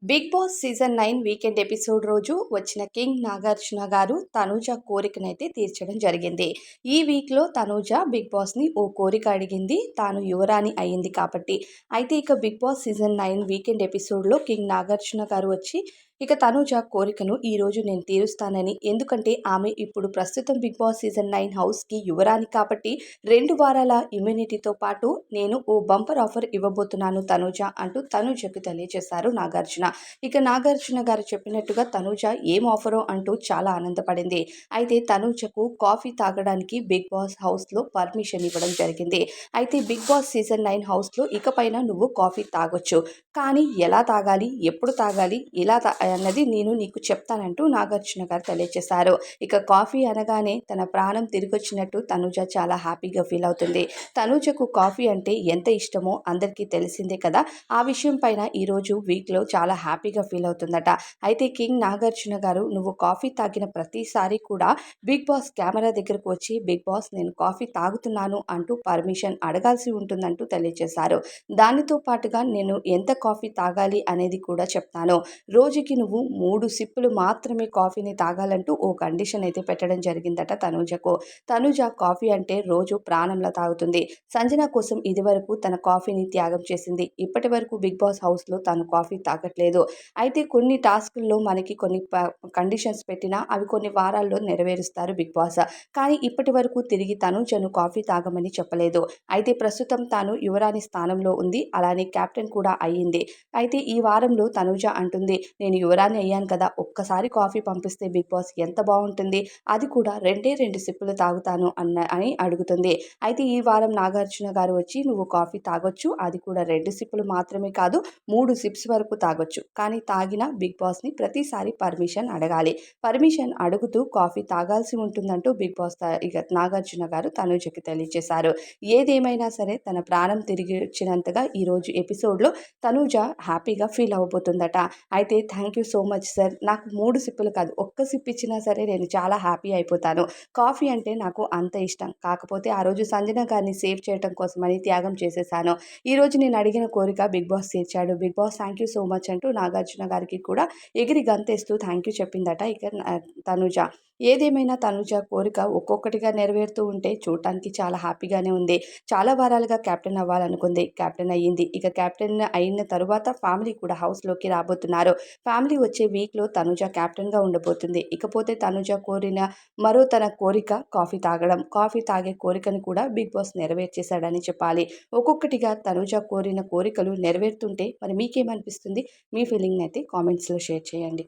Big Boss season 9 weekend episode రోజు వచ్చిన king Nagarjuna గారు తనూజ కోరికనైతే తీర్చడం జరిగింది. ఈ వీక్‌లో తనూజ బిగ్ బాస్‌ని ఓ కోరిక అడిగింది. తాను యువరాణి అయింది కాబట్టి. అయితే ఇక బిగ్ బాస్ సీజన్ 9 వీకెండ్ ఎపిసోడ్‌లో కింగ్ నాగార్జున గారు వచ్చి ఇక తనూజ కోరికను ఈరోజు నేను తీరుస్తానని, ఎందుకంటే ఆమె ఇప్పుడు ప్రస్తుతం బిగ్ బాస్ సీజన్ 9 హౌస్‌కి యువరాణి కాబట్టి 2 వారాల ఇమ్యూనిటీతో పాటు నేను ఓ బంపర్ ఆఫర్ ఇవ్వబోతున్నాను తనూజ అంటూ తనూజకు తెలియజేశారు నాగార్జున. ఇక నాగార్జున గారు చెప్పినట్టుగా తనూజ ఏం ఆఫరో అంటూ చాలా ఆనందపడింది. అయితే తనూజకు కాఫీ తాగడానికి బిగ్ బాస్ హౌస్‌లో పర్మిషన్ ఇవ్వడం జరిగింది. అయితే బిగ్ బాస్ సీజన్ 9 హౌస్‌లో ఇకపైన నువ్వు కాఫీ తాగొచ్చు. కానీ ఎలా తాగాలి? ఎప్పుడు తాగాలి? అన్నది నేను నీకు చెప్తానంటూ నాగార్జున గారు తెలియజేశారు. ఇక కాఫీ అనగానే తన ప్రాణం తిరిగొచ్చినట్టు తనూజ చాలా హ్యాపీగా ఫీల్ అవుతుంది. తనూజకు కాఫీ అంటే ఎంత ఇష్టమో అందరికీ తెలిసిందే కదా! ఆ విషయం పైన ఈరోజు వీక్‌లో చాలా హ్యాపీగా ఫీల్ అవుతుందట. అయితే కింగ్ నాగార్జున గారు నువ్వు కాఫీ తాగిన ప్రతిసారి కూడా బిగ్ బాస్ కెమెరా దగ్గరకు వచ్చి బిగ్ బాస్ నేను కాఫీ తాగుతున్నాను అంటూ పర్మిషన్ అడగాల్సి ఉంటుందంటూ తెలియజేశారు. దానితో పాటుగా నేను ఎంత కాఫీ తాగాలి అనేది కూడా చెప్తాను. రోజుకి నువ్వు 3 సిప్పులు మాత్రమే కాఫీని తాగాలంటూ ఓ కండిషన్ అయితే పెట్టడం జరిగిందట తనూజకు. తనూజ కాఫీ అంటే రోజు ప్రాణంలా తాగుతుంది. సంజన కోసం ఇదివరకు తన కాఫీని త్యాగం చేసింది. ఇప్పటి వరకు బిగ్ బాస్ హౌస్‌లో తాను కాఫీ తాగట్లేదు. అయితే కొన్ని టాస్కుల్లో మనకి కొన్ని కండిషన్స్ పెట్టినా అవి కొన్ని వారాల్లో నెరవేరుస్తారు బిగ్ బాస్. కానీ ఇప్పటి వరకు తిరిగి తనూజను కాఫీ తాగమని చెప్పలేదు. అయితే ప్రస్తుతం తాను యువరాణి స్థానంలో ఉంది. అలానే కెప్టెన్ కూడా అయ్యింది. అయితే ఈ వారంలో తనూజ అంటుంది, నేను యువరాణి అయ్యాను కదా! ఒక్కసారి కాఫీ పంపిస్తే బిగ్ బాస్ ఎంత బావుంటుంది. అది కూడా 2 సిప్పులు తాగుతాను అని అడుగుతుంది. అయితే ఈ వారం నాగార్జున గారు వచ్చి నువ్వు కాఫీ తాగొచ్చు. అది కూడా 2 సిప్పులు మాత్రమే కాదు 3 సిప్స్ వరకు తాగొచ్చు. కానీ తాగిన బిగ్ బాస్‌ని ప్రతిసారి పర్మిషన్ అడగాలి. పర్మిషన్ అడుగుతూ కాఫీ తాగాల్సి ఉంటుందంటూ బిగ్ బాస్ ఇక నాగార్జున గారు తనూజకి తెలియజేశారు. ఏదేమైనా సరే తన ప్రాణం తిరిగి వచ్చినంతగా ఈరోజు ఎపిసోడ్‌లో తనూజ హ్యాపీగా ఫీల్ అవ్వబోతుందట. అయితే thank you so much sir. నాకు 3 సిప్పులు కాదు ఒక్క సిప్ ఇచ్చినా సరే నేను చాలా హ్యాపీ అయిపోతాను. కాఫీ అంటే నాకు అంత ఇష్టం. కాకపోతే ఆ రోజు సంజన గారిని సేవ్ చేయటం కోసమని త్యాగం చేసేసాను. ఈరోజు నేను అడిగిన కోరిక బిగ్ బాస్ తీర్చాడు. Bigg Boss thank you so much అంటూ నాగార్జున గారికి కూడా ఎగిరి గంతేస్తూ థ్యాంక్ యూ చెప్పిందట ఇక తనూజ. ఏదేమైనా తనూజ కోరిక ఒక్కొక్కటిగా నెరవేరుతూ ఉంటే చూడటానికి చాలా హ్యాపీగానే ఉంది. చాలా వారాలుగా కెప్టెన్ అవ్వాలనుకుంది. కెప్టెన్ అయ్యింది. ఇక కెప్టెన్ అయిన తరువాత ఫ్యామిలీ కూడా హౌస్‌లోకి రాబోతున్నారు. ఫ్యామిలీ వచ్చే వీక్‌లో తనూజ కెప్టెన్‌గా ఉండబోతుంది. ఇకపోతే తనూజ కోరిన మరో తన కోరిక కాఫీ తాగడం. కాఫీ తాగే కోరికను కూడా బిగ్ బాస్ నెరవేర్చేశాడని చెప్పాలి. ఒక్కొక్కటిగా తనూజ కోరిన కోరికలు నెరవేరుతుంటే మరి మీకేమనిపిస్తుంది? మీ ఫీలింగ్‌నైతే కామెంట్స్‌లో షేర్ చేయండి.